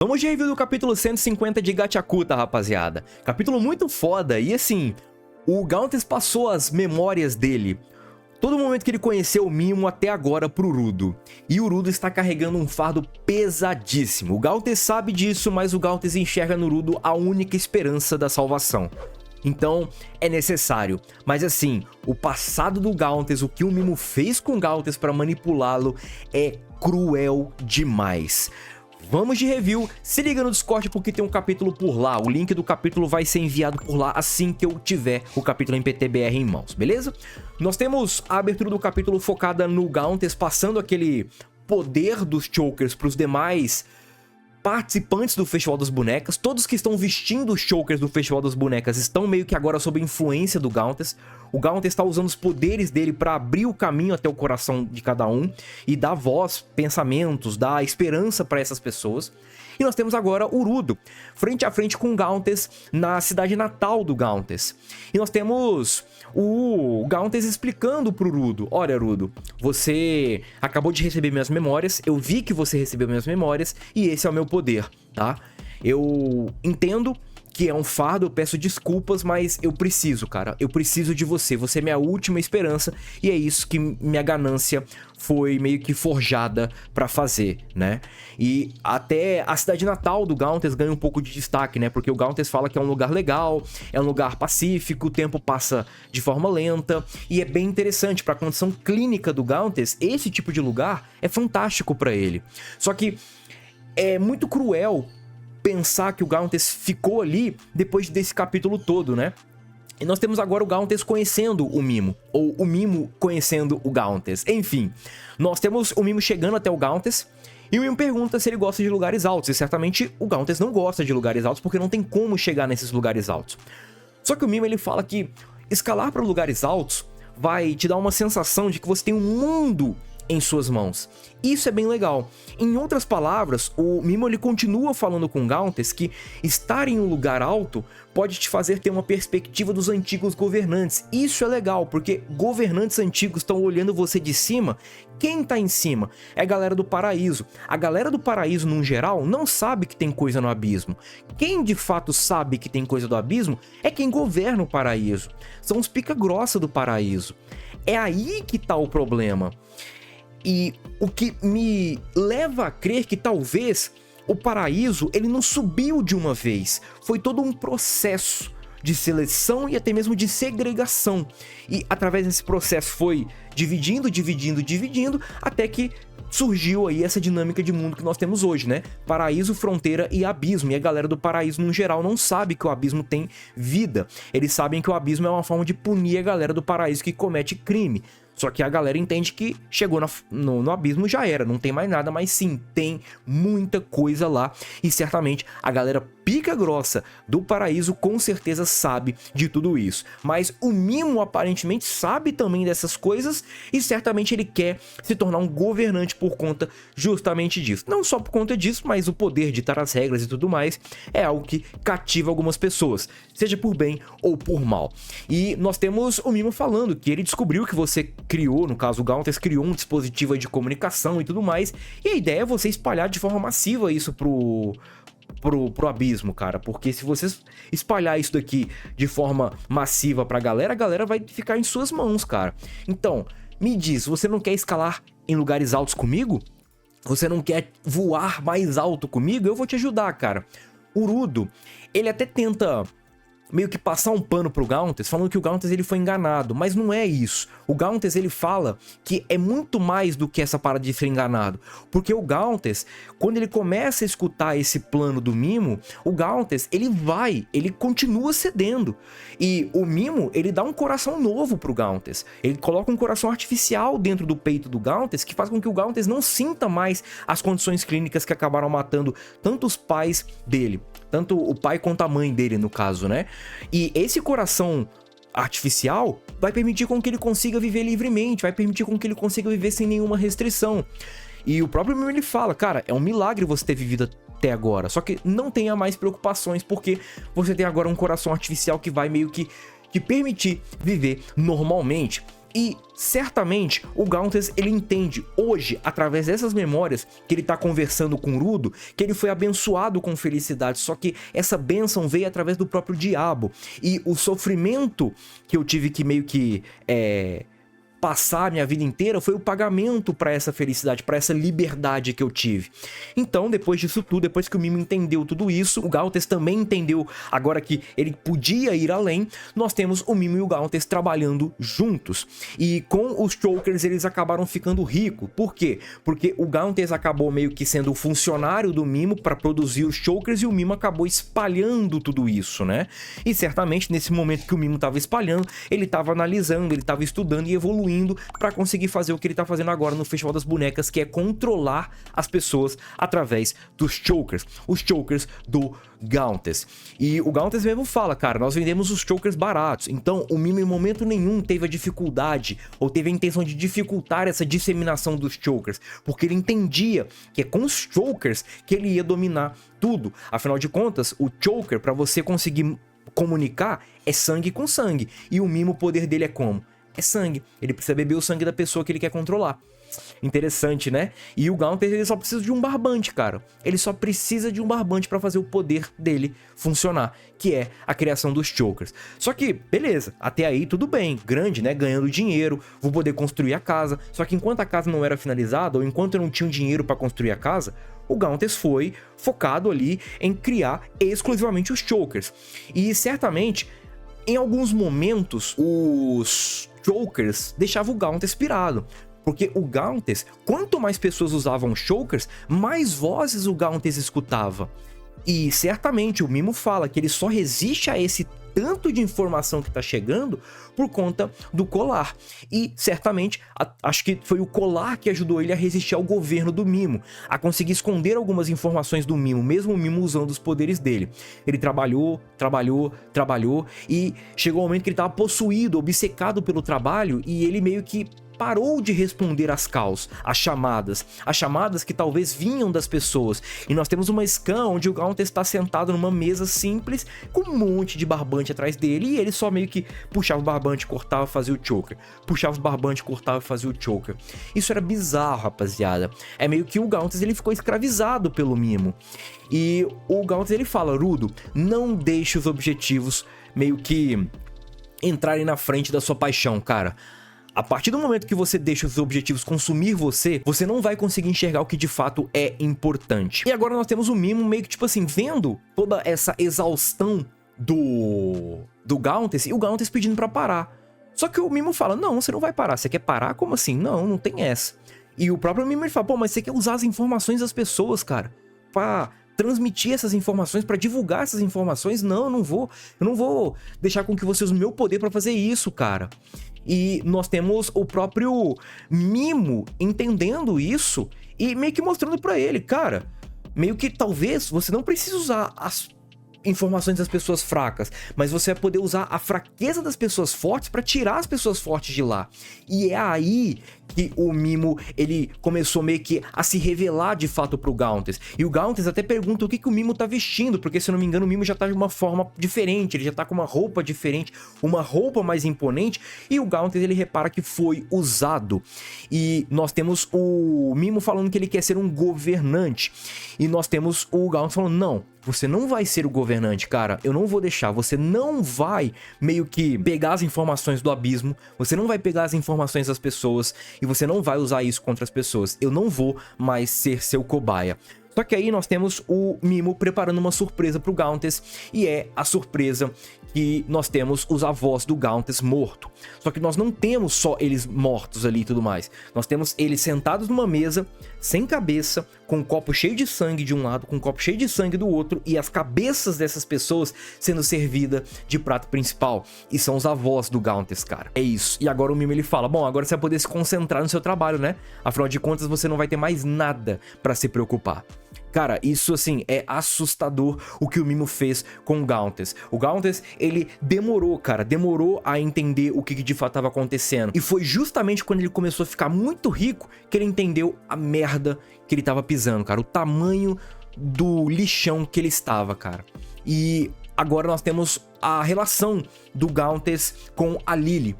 Vamos de review do capítulo 150 de Gachakuta, rapaziada. Capítulo muito foda, e assim, o Gauntless passou as memórias dele, todo momento que ele conheceu o Mimo até agora pro Rudo. E o Rudo está carregando um fardo pesadíssimo. O Gauntless sabe disso, mas o Gauntless enxerga no Rudo a única esperança da salvação. Então, é necessário. Mas assim, o passado do Gauntless, o que o Mimo fez com o Gauntless para manipulá-lo é cruel demais. Vamos de review, se liga no Discord porque tem um capítulo por lá, o link do capítulo vai ser enviado por lá assim que eu tiver o capítulo em PTBR em mãos, beleza? Nós temos a abertura do capítulo focada no Gauntless, passando aquele poder dos Chokers para os demais participantes do Festival das Bonecas. Todos que estão vestindo os Chokers do Festival das Bonecas estão meio que agora sob influência do Gauntless. O Gauntless está usando os poderes dele para abrir o caminho até o coração de cada um e dar voz, pensamentos, dar esperança para essas pessoas. E nós temos agora o Rudo, frente a frente com o Gauntless na cidade natal do Gauntless. E nós temos o Gauntless explicando pro Rudo: olha, Rudo, você acabou de receber minhas memórias, eu vi que você recebeu minhas memórias e esse é o meu poder, tá? Eu entendo que é um fardo, eu peço desculpas, mas eu preciso, cara, eu preciso de você, você é minha última esperança e é isso que minha ganância foi meio que forjada pra fazer, né? E até a cidade natal do Gauntless ganha um pouco de destaque, né? Porque o Gauntless fala que é um lugar legal, é um lugar pacífico, o tempo passa de forma lenta e é bem interessante pra condição clínica do Gauntless. Esse tipo de lugar é fantástico pra ele. Só que é muito cruel pensar que o Gauntless ficou ali depois desse capítulo todo, né? E nós temos agora o Gauntless conhecendo o Mimo, ou o Mimo conhecendo o Gauntless. Enfim, nós temos o Mimo chegando até o Gauntless e o Mimo pergunta se ele gosta de lugares altos. E certamente o Gauntless não gosta de lugares altos porque não tem como chegar nesses lugares altos. Só que o Mimo ele fala que escalar para lugares altos vai te dar uma sensação de que você tem um mundo em suas mãos. Isso é bem legal. Em outras palavras, o Mimo ele continua falando com o Gauntless que estar em um lugar alto pode te fazer ter uma perspectiva dos antigos governantes. Isso é legal, porque governantes antigos estão olhando você de cima. Quem tá em cima é a galera do paraíso. A galera do paraíso, no geral, não sabe que tem coisa no abismo. Quem de fato sabe que tem coisa do abismo é quem governa o paraíso. São os pica-grossa do paraíso. É aí que tá o problema. E o que me leva a crer que talvez o paraíso ele não subiu de uma vez. Foi todo um processo de seleção e até mesmo de segregação. E através desse processo foi dividindo, até que surgiu aí essa dinâmica de mundo que nós temos hoje, né? Paraíso, fronteira e abismo. E a galera do paraíso, no geral, não sabe que o abismo tem vida. Eles sabem que o abismo é uma forma de punir a galera do paraíso que comete crime. Só que a galera entende que chegou no abismo já era, não tem mais nada, mas sim, tem muita coisa lá. E certamente a galera pica grossa do paraíso com certeza sabe de tudo isso. Mas o Mimo aparentemente sabe também dessas coisas e certamente ele quer se tornar um governante por conta justamente disso. Não só por conta disso, mas o poder de ditar as regras e tudo mais é algo que cativa algumas pessoas, seja por bem ou por mal. E nós temos o Mimo falando que ele descobriu que você criou, no caso o Gauntless criou um dispositivo de comunicação e tudo mais, e a ideia é você espalhar de forma massiva isso pro abismo, cara, porque se você espalhar isso daqui de forma massiva pra galera, a galera vai ficar em suas mãos, cara. Então, me diz, você não quer escalar em lugares altos comigo? Você não quer voar mais alto comigo? Eu vou te ajudar, cara. O Rudo, ele até tenta meio que passar um pano pro Gauntless, falando que o Gauntless ele foi enganado, mas não é isso. O Gauntless ele fala que é muito mais do que essa parada de ser enganado, porque o Gauntless, quando ele começa a escutar esse plano do Mimo, o Gauntless ele continua cedendo, e o Mimo ele dá um coração novo pro Gauntless, ele coloca um coração artificial dentro do peito do Gauntless, que faz com que o Gauntless não sinta mais as condições clínicas que acabaram matando tanto os pais dele, tanto o pai quanto a mãe dele no caso, né? E esse coração artificial vai permitir com que ele consiga viver livremente, vai permitir com que ele consiga viver sem nenhuma restrição. E o próprio Mimo ele fala, cara, é um milagre você ter vivido até agora, só que não tenha mais preocupações, porque você tem agora um coração artificial que vai meio que te permitir viver normalmente. E certamente o Gauntless ele entende hoje, através dessas memórias, que ele tá conversando com o Rudo, que ele foi abençoado com felicidade, só que essa bênção veio através do próprio diabo. E o sofrimento que eu tive que meio que passar a minha vida inteira foi o pagamento para essa felicidade, para essa liberdade que eu tive. Então, depois disso tudo, depois que o Mimo entendeu tudo isso, o Gauntless também entendeu agora que ele podia ir além. Nós temos o Mimo e o Gauntless trabalhando juntos. E com os Chokers eles acabaram ficando ricos. Por quê? Porque o Gauntless acabou meio que sendo o funcionário do Mimo para produzir os Chokers e o Mimo acabou espalhando tudo isso, né? E certamente nesse momento que o Mimo estava espalhando, ele estava analisando, ele estava estudando e evoluindo para conseguir fazer o que ele tá fazendo agora no Festival das Bonecas, que é controlar as pessoas através dos Chokers, os Chokers do Gauntless. E o Gauntless mesmo fala, cara, nós vendemos os Chokers baratos, então o Mimo em momento nenhum teve a dificuldade ou teve a intenção de dificultar essa disseminação dos Chokers, porque ele entendia que é com os Chokers que ele ia dominar tudo. Afinal de contas, o Choker, para você conseguir comunicar, é sangue com sangue, e o Mimo, o poder dele é como? É sangue. Ele precisa beber o sangue da pessoa que ele quer controlar. Interessante, né? E o Gauntless, ele só precisa de um barbante, cara. Ele só precisa de um barbante pra fazer o poder dele funcionar, que é a criação dos Chokers. Só que, beleza, até aí tudo bem, grande, né? Ganhando dinheiro, vou poder construir a casa. Só que enquanto a casa não era finalizada, ou enquanto eu não tinha dinheiro pra construir a casa, o Gauntless foi focado ali em criar exclusivamente os Chokers. E certamente, em alguns momentos, os Chokers deixavam o Gauntless pirado. Porque o Gauntless, quanto mais pessoas usavam Chokers, mais vozes o Gauntless escutava. E certamente o Mimo fala que ele só resiste a esse tanto de informação que tá chegando por conta do colar. E certamente, acho que foi o colar que ajudou ele a resistir ao governo do Mimo, a conseguir esconder algumas informações do Mimo, mesmo o Mimo usando os poderes dele. Ele trabalhou e chegou um momento que ele estava possuído, obcecado pelo trabalho, e ele meio que parou de responder às calls, às chamadas que talvez vinham das pessoas. E nós temos uma scan onde o Gauntless está sentado numa mesa simples, com um monte de barbante atrás dele, e ele só meio que puxava o barbante, cortava e fazia o Choker. Puxava os barbantes, cortava e fazia o Choker. Isso era bizarro, rapaziada. É meio que o Gauntless, ele ficou escravizado pelo Mimo. E o Gauntless, ele fala, Rudo, não deixe os objetivos meio que entrarem na frente da sua paixão, cara. A partir do momento que você deixa os objetivos consumir você, você não vai conseguir enxergar o que de fato é importante. E agora nós temos o Mimo meio que, tipo assim, vendo toda essa exaustão do Gauntless, e o Gauntless pedindo pra parar. Só que o Mimo fala, não, você não vai parar. Você quer parar? Como assim? Não, não tem essa. E o próprio Mimo ele fala, pô, mas você quer usar as informações das pessoas, cara, pra transmitir essas informações, pra divulgar essas informações? Não, eu não vou deixar com que você use o meu poder pra fazer isso, cara. E nós temos o próprio Mimo entendendo isso e meio que mostrando pra ele, cara, meio que talvez você não precise usar as informações das pessoas fracas, mas você vai poder usar a fraqueza das pessoas fortes pra tirar as pessoas fortes de lá. E é aí que o Mimo, ele começou meio que a se revelar de fato pro Gauntless. E o Gauntless até pergunta o que o Mimo tá vestindo, porque se eu não me engano o Mimo já tá de uma forma diferente, ele já tá com uma roupa diferente, uma roupa mais imponente, e o Gauntless ele repara que foi usado. E nós temos o Mimo falando que ele quer ser um governante, e nós temos o Gauntless falando, não, você não vai ser o governante, cara, eu não vou deixar, você não vai meio que pegar as informações do abismo, você não vai pegar as informações das pessoas, e você não vai usar isso contra as pessoas, eu não vou mais ser seu cobaia. Só que aí nós temos o Mimo preparando uma surpresa pro Gauntless, e é a surpresa que nós temos os avós do Gauntless morto. Só que nós não temos só eles mortos ali e tudo mais. Nós temos eles sentados numa mesa, sem cabeça, com um copo cheio de sangue de um lado, com um copo cheio de sangue do outro, e as cabeças dessas pessoas sendo servidas de prato principal. E são os avós do Gauntless, cara. É isso. E agora o Mimo ele fala, bom, agora você vai poder se concentrar no seu trabalho, né? Afinal de contas, você não vai ter mais nada pra se preocupar. Cara, isso assim, é assustador o que o Mimo fez com o Gauntless. O Gauntless, ele demorou, cara, demorou a entender o que de fato estava acontecendo. E foi justamente quando ele começou a ficar muito rico que ele entendeu a merda que ele tava pisando, cara. O tamanho do lixão que ele estava, cara. E agora nós temos a relação do Gauntless com a Lily.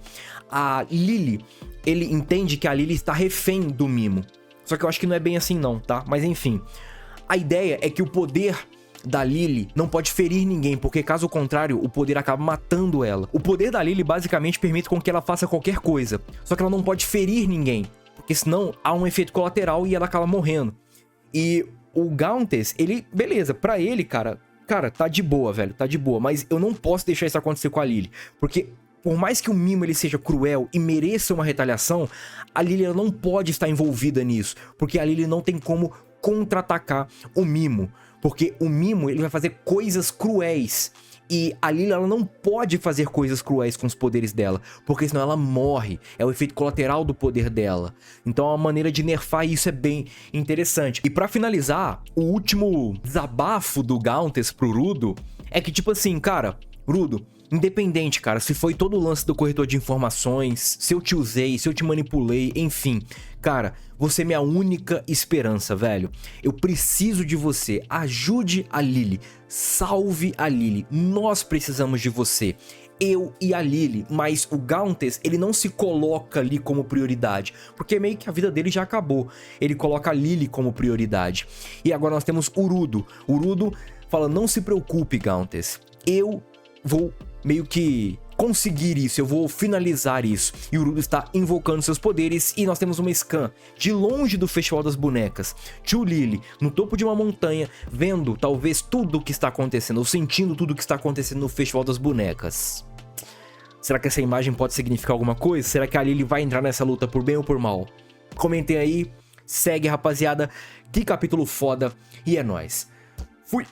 A Lily, ele entende que a Lily está refém do Mimo. Só que eu acho que não é bem assim não, tá? Mas enfim, a ideia é que o poder da Lily não pode ferir ninguém, porque caso contrário, o poder acaba matando ela. O poder da Lily basicamente permite com que ela faça qualquer coisa, só que ela não pode ferir ninguém, porque senão há um efeito colateral e ela acaba morrendo. E o Gauntless, ele, beleza, pra ele, cara, tá de boa, velho, tá de boa, mas eu não posso deixar isso acontecer com a Lily, porque por mais que o Mimo ele seja cruel e mereça uma retaliação, a Lily ela não pode estar envolvida nisso, porque a Lily não tem como contra-atacar o Mimo, porque o Mimo ele vai fazer coisas cruéis e a Lily ela não pode fazer coisas cruéis com os poderes dela, porque senão ela morre, é o efeito colateral do poder dela. Então a maneira de nerfar isso é bem interessante. E pra finalizar, o último desabafo do Gauntless pro Rudo é que tipo assim, cara, Rudo, independente, cara, se foi todo o lance do corretor de informações, se eu te usei, se eu te manipulei, enfim, cara, você é minha única esperança, velho. Eu preciso de você, ajude a Lily, salve a Lily, nós precisamos de você. Eu e a Lily, mas o Gauntless, ele não se coloca ali como prioridade, porque meio que a vida dele já acabou. Ele coloca a Lily como prioridade. E agora nós temos o Rudo. O Rudo fala, não se preocupe, Gauntless, eu vou meio que conseguir isso, eu vou finalizar isso. E o Rudo está invocando seus poderes e nós temos uma scan de longe do Festival das Bonecas. Tio Lily, no topo de uma montanha, vendo talvez tudo o que está acontecendo, ou sentindo tudo o que está acontecendo no Festival das Bonecas. Será que essa imagem pode significar alguma coisa? Será que a Lily vai entrar nessa luta por bem ou por mal? Comentem aí, segue rapaziada, que capítulo foda, e é nóis. Fui!